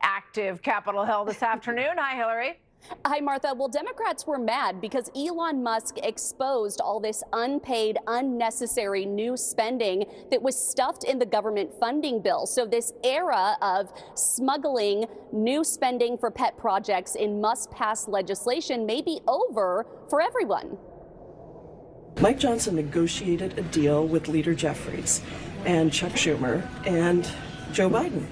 Active Capitol Hill this afternoon. Hi, Hillary. Hi, Martha. Well, Democrats were mad because Elon Musk exposed all this unpaid, unnecessary new spending that was stuffed in the government funding bill. So this era of smuggling new spending for pet projects in must-pass legislation may be over for everyone. Mike Johnson negotiated a deal with Leader Jeffries and Chuck Schumer and Joe Biden.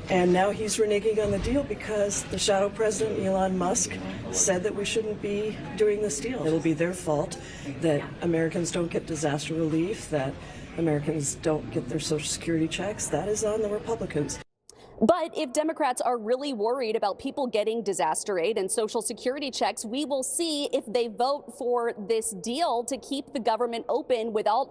And now he's reneging on the deal because the shadow president, Elon Musk, said that we shouldn't be doing this deal. It'll be their fault that Americans don't get disaster relief, that Americans don't get their Social Security checks. That is on the Republicans. But if Democrats are really worried about people getting disaster aid and Social Security checks, we will see if they vote for this deal to keep the government open without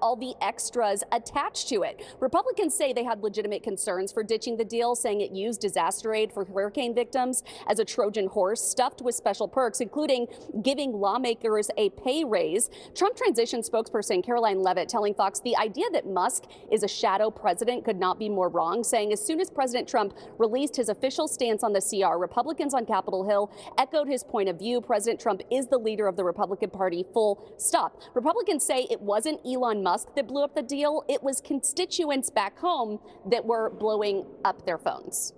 all the extras attached to it. Republicans say they had legitimate concerns for ditching the deal, saying it used disaster aid for hurricane victims as a Trojan horse stuffed with special perks, including giving lawmakers a pay raise. Trump transition spokesperson Caroline Leavitt telling Fox the idea that Musk is a shadow president could not be more wrong, saying as soon as President Trump released his official stance on the CR, Republicans on Capitol Hill echoed his point of view. President Trump is the leader of the Republican Party, full stop. Republicans say it wasn't Elon Musk that blew up the deal. It was constituents back home that were blowing up their phones.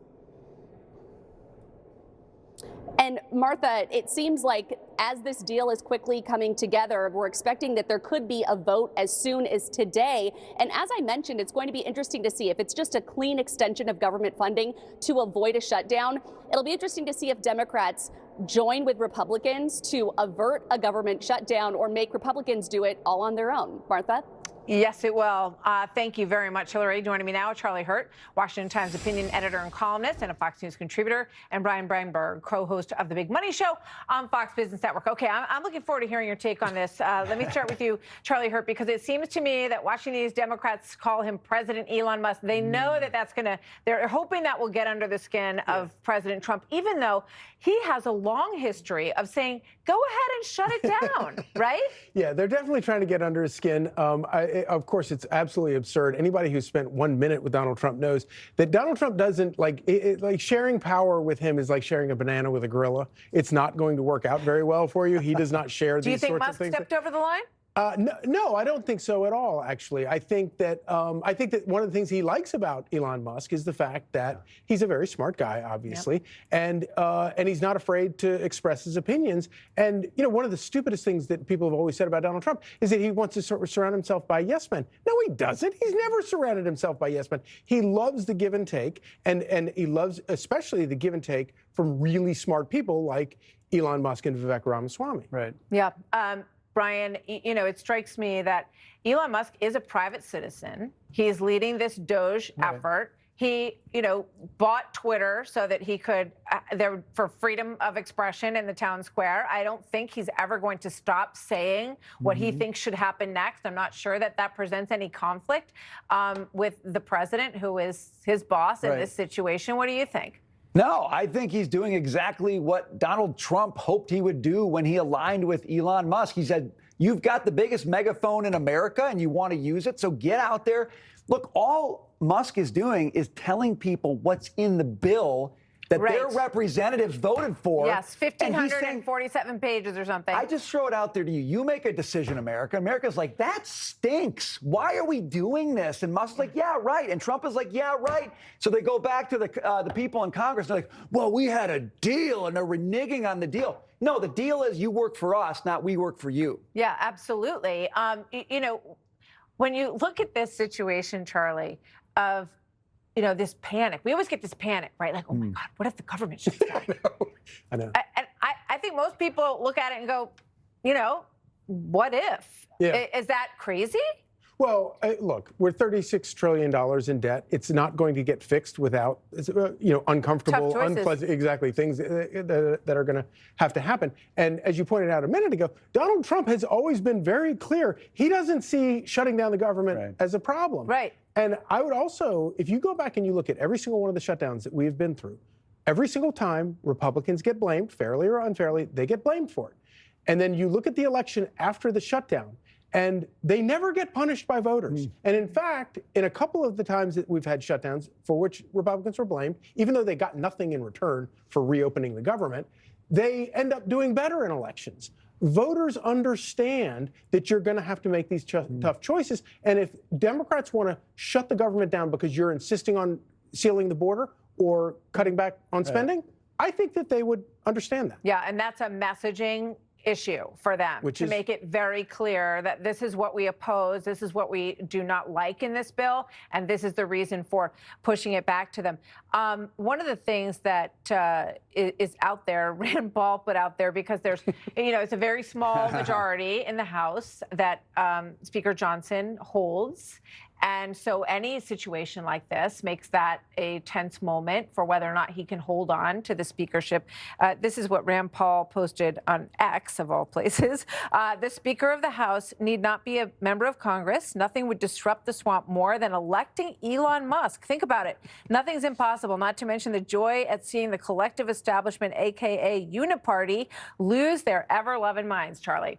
And Martha, it seems like as this deal is quickly coming together, we're expecting that there could be a vote as soon as today. And as I mentioned, it's going to be interesting to see if it's just a clean extension of government funding to avoid a shutdown. It'll be interesting to see if Democrats join with Republicans to avert a government shutdown or make Republicans do it all on their own. Martha? Yes, it will. Thank you very much, Hillary. Joining me now, Charlie Hurt, Washington Times opinion editor and columnist and a Fox News contributor, and Brian Breinberg, co-host of The Big Money Show on Fox Business Network. Okay, I'm looking forward to hearing your take on this. Let me start with you, Charlie Hurt, because it seems to me that Washingtonese Democrats call him President Elon Musk. They know that that's going to, they're hoping that will get under the skin of President Trump, even though he has a long history of saying, go ahead and shut it down, right? Yeah, they're definitely trying to get under his skin. Of course, it's absolutely absurd. Anybody who's spent 1 minute with Donald Trump knows that Donald Trump doesn't like sharing power with him is like sharing a banana with a gorilla. It's not going to work out very well for you. He does not share these sorts of things. Do you think Musk stepped over the line? No, I don't think so at all, actually. I think that one of the things he likes about Elon Musk is the fact that he's a very smart guy, obviously, and he's not afraid to express his opinions. And, you know, one of the stupidest things that people have always said about Donald Trump is that he wants to surround himself by yes men. No, he doesn't. He's never surrounded himself by yes men. He loves the give and take, and he loves especially the give and take from really smart people like Elon Musk and Vivek Ramaswamy. Right. Yeah. Brian, you know, it strikes me that Elon Musk is a private citizen. He's leading this Doge effort. He, you know, bought Twitter so that he could, for freedom of expression in the town square. I don't think he's ever going to stop saying what he thinks should happen next. I'm not sure that that presents any conflict with the president, who is his boss in this situation. What do you think? No, I think he's doing exactly what Donald Trump hoped he would do when he aligned with Elon Musk. He said, you've got the biggest megaphone in America and you want to use it, so get out there. Look, all Musk is doing is telling people what's in the bill that their representatives voted for. Yes, 1,547 pages or something. I just throw it out there to you. You make a decision, America. America's like, that stinks. Why are we doing this? And Musk's like, yeah, right. And Trump is like, yeah, right. So they go back to the people in Congress. And they're like, well, we had a deal, and they're reneging on the deal. No, the deal is you work for us, not we work for you. Yeah, absolutely. You know, when you look at this situation, Charlie, of you know, this panic. We always get this panic, right? Like, oh my God, what if the government shuts down? I know. And I think most people look at it and go, you know, what if? Yeah. Is that crazy? Well, look, we're $36 trillion in debt. It's not going to get fixed without, you know, uncomfortable, unpleasant, things that are going to have to happen. And as you pointed out a minute ago, Donald Trump has always been very clear. He doesn't see shutting down the government as a problem. Right. And I would also, if you go back and you look at every single one of the shutdowns that we've been through, every single time Republicans get blamed, fairly or unfairly, they get blamed for it. And then you look at the election after the shutdown, And they never get punished by voters. And in fact, in a couple of the times that we've had shutdowns for which Republicans were blamed, even though they got nothing in return for reopening the government, they end up doing better in elections. Voters understand that you're going to have to make these tough choices. And if Democrats want to shut the government down because you're insisting on sealing the border or cutting back on spending, I think that they would understand that. Yeah, and that's a messaging issue for them to make it very clear that this is what we oppose, this is what we do not like in this bill, and this is the reason for pushing it back to them. One of the things that is out there, Rand Paul put out there, because there's, it's a very small majority in the House that Speaker Johnson holds. And so any situation like this makes that a tense moment for whether or not he can hold on to the speakership. This is what Rand Paul posted on X, of all places. The Speaker of the House need not be a member of Congress. Nothing would disrupt the swamp more than electing Elon Musk. Think about it. Nothing's impossible, not to mention the joy at seeing the collective establishment, a.k.a. Uniparty, lose their ever-loving minds, Charlie.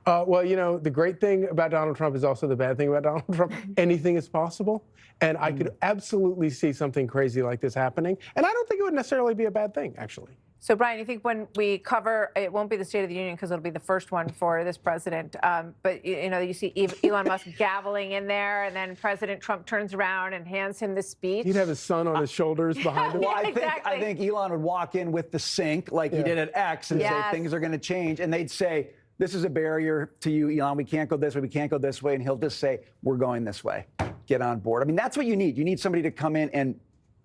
Well, the great thing about Donald Trump is also the bad thing about Donald Trump. Anything is possible. And I could absolutely see something crazy like this happening. And I don't think it would necessarily be a bad thing, actually. So, Brian, you think when we cover, it won't be the State of the Union because it'll be the first one for this president. But, you see Elon Musk gaveling in there, and then President Trump turns around and hands him the speech. He'd have his son on his shoulders behind him. Well, Exactly. I think Elon would walk in with the sink like he did at X and say things are going to change. And they'd say, this is a barrier to you, Elon. We can't go this way. We can't go this way. And he'll just say, we're going this way. Get on board. I mean, that's what you need. You need somebody to come in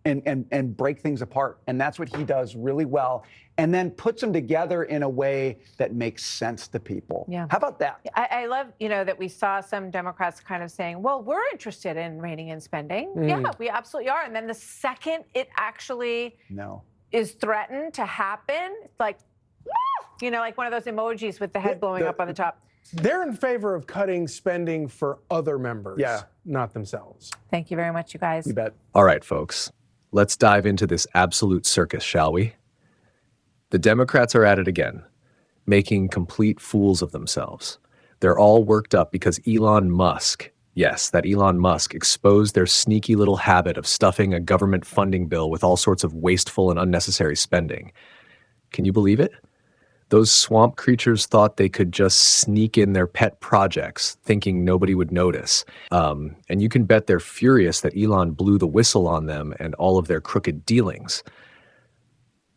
and break things apart. And that's what he does really well. And then puts them together in a way that makes sense to people. Yeah. How about that? I love, that we saw some Democrats kind of saying, well, we're interested in reining in spending. Yeah, we absolutely are. And then the second it actually is threatened to happen, it's like, like one of those emojis with the head blowing up on the top. They're in favor of cutting spending for other members, not themselves. Thank you very much, you guys. You bet. All right, folks, let's dive into this absolute circus, shall we? The Democrats are at it again, making complete fools of themselves. They're all worked up because Elon Musk, yes, that Elon Musk, exposed their sneaky little habit of stuffing a government funding bill with all sorts of wasteful and unnecessary spending. Can you believe it? Those swamp creatures thought they could just sneak in their pet projects, thinking nobody would notice. And you can bet they're furious that Elon blew the whistle on them and all of their crooked dealings.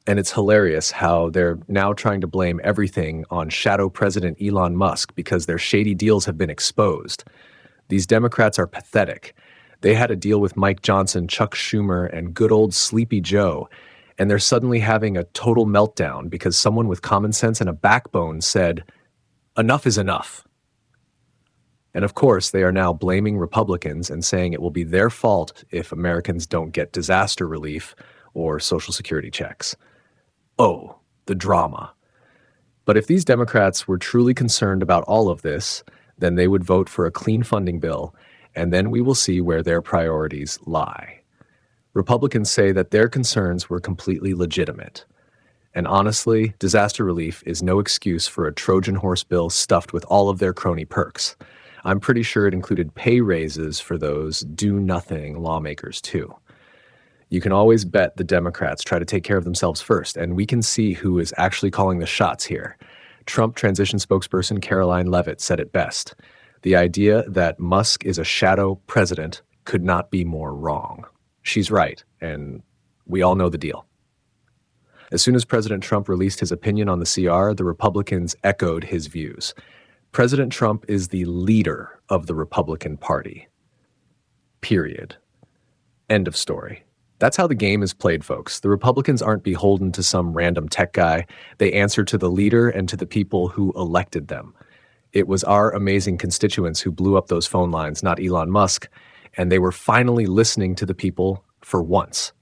And it's hilarious how they're now trying to blame everything on shadow President Elon Musk because their shady deals have been exposed. These Democrats are pathetic. They had a deal with Mike Johnson, Chuck Schumer, and good old Sleepy Joe. And they're suddenly having a total meltdown because someone with common sense and a backbone said, enough is enough. And of course, they are now blaming Republicans and saying it will be their fault if Americans don't get disaster relief or Social Security checks. Oh, the drama. But if these Democrats were truly concerned about all of this, then they would vote for a clean funding bill, and then we will see where their priorities lie. Republicans say that their concerns were completely legitimate. And honestly, disaster relief is no excuse for a Trojan horse bill stuffed with all of their crony perks. I'm pretty sure it included pay raises for those do-nothing lawmakers, too. You can always bet the Democrats try to take care of themselves first, and we can see who is actually calling the shots here. Trump transition spokesperson Caroline Leavitt said it best. The idea that Musk is a shadow president could not be more wrong. She's right, and we all know the deal. As soon as President Trump released his opinion on the CR, the Republicans echoed his views. President Trump is the leader of the Republican Party. Period. End of story. That's how the game is played, folks. The Republicans aren't beholden to some random tech guy. They answer to the leader and to the people who elected them. It was our amazing constituents who blew up those phone lines, not Elon Musk. And they were finally listening to the people for once.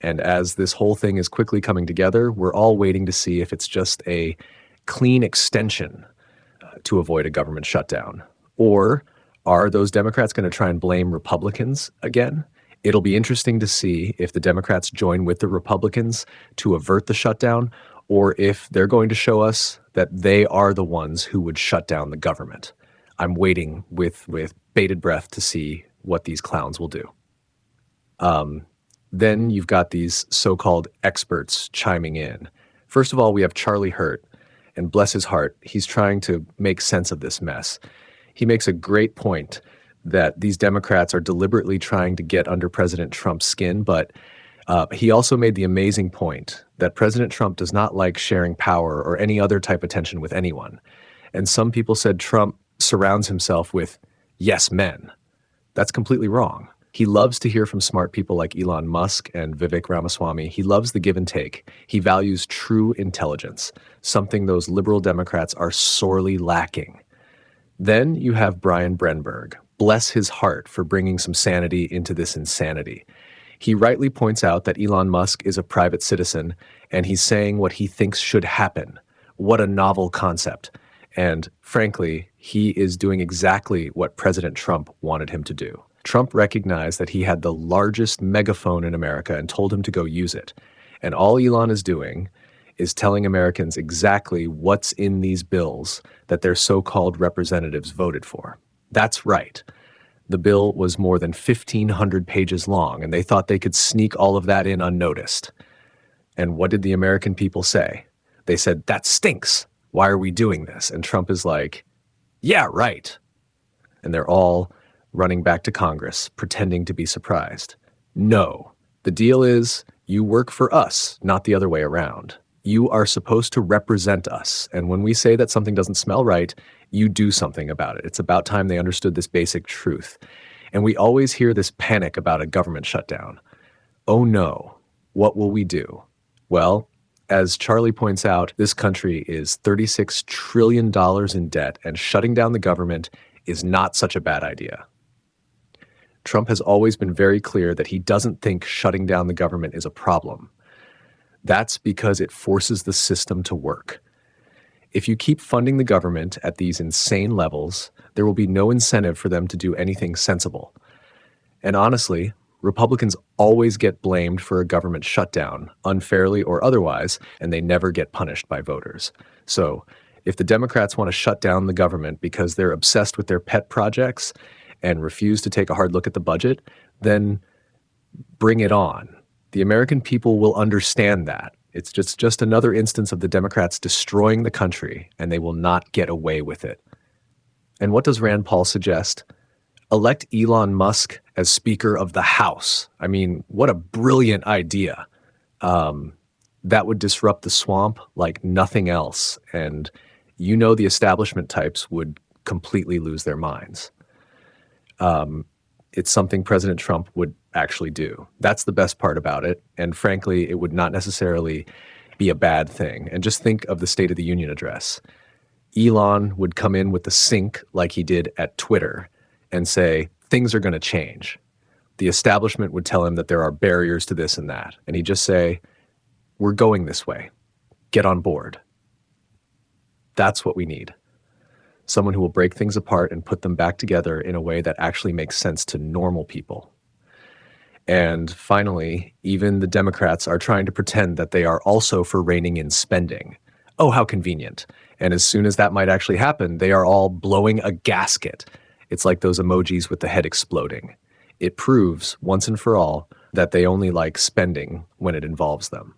And as this whole thing is quickly coming together, we're all waiting to see if it's just a clean extension to avoid a government shutdown. Or are those Democrats going to try and blame Republicans again? It'll be interesting to see if the Democrats join with the Republicans to avert the shutdown, or if they're going to show us that they are the ones who would shut down the government. I'm waiting with bated breath to see what these clowns will do. Then you've got these so-called experts chiming in. First of all, we have Charlie Hurt, and bless his heart, he's trying to make sense of this mess. He makes a great point that these Democrats are deliberately trying to get under President Trump's skin, but he also made the amazing point that President Trump does not like sharing power or any other type of tension with anyone. And some people said Trump surrounds himself with yes men. That's completely wrong. He loves to hear from smart people like Elon Musk and Vivek Ramaswamy. He loves the give and take. He values true intelligence, something those liberal Democrats are sorely lacking. Then you have Brian Brenberg. Bless his heart for bringing some sanity into this insanity. He rightly points out that Elon Musk is a private citizen, and he's saying what he thinks should happen. What a novel concept. And frankly, he is doing exactly what President Trump wanted him to do. Trump recognized that he had the largest megaphone in America and told him to go use it. And all Elon is doing is telling Americans exactly what's in these bills that their so-called representatives voted for. That's right. The bill was more than 1,500 pages long, and they thought they could sneak all of that in unnoticed. And what did the American people say? They said, that stinks. Why are we doing this? And Trump is like, yeah, right. And they're all running back to Congress, pretending to be surprised. No, the deal is you work for us, not the other way around. You are supposed to represent us. And when we say that something doesn't smell right, you do something about it. It's about time they understood this basic truth. And we always hear this panic about a government shutdown. Oh no, what will we do? Well, as Charlie points out, this country is $36 trillion in debt, and shutting down the government is not such a bad idea. Trump has always been very clear that he doesn't think shutting down the government is a problem. That's because it forces the system to work. If you keep funding the government at these insane levels, there will be no incentive for them to do anything sensible. And honestly, Republicans always get blamed for a government shutdown, unfairly or otherwise, and they never get punished by voters. So if the Democrats want to shut down the government because they're obsessed with their pet projects and refuse to take a hard look at the budget, then bring it on. The American people will understand that. It's just another instance of the Democrats destroying the country, and they will not get away with it. And what does Rand Paul suggest? Elect Elon Musk as Speaker of the House. I mean, what a brilliant idea. That would disrupt the swamp like nothing else. And you know the establishment types would completely lose their minds. It's something President Trump would actually do. That's the best part about it. And frankly, it would not necessarily be a bad thing. And just think of the State of the Union address. Elon would come in with the sink like he did at Twitter and say, things are going to change. The establishment would tell him that there are barriers to this and that. And he'd just say, we're going this way. Get on board. That's what we need. Someone who will break things apart and put them back together in a way that actually makes sense to normal people. And finally, even the Democrats are trying to pretend that they are also for reining in spending. Oh, how convenient. And as soon as that might actually happen, they are all blowing a gasket. It's like those emojis with the head exploding. It proves, once and for all, that they only like spending when it involves them.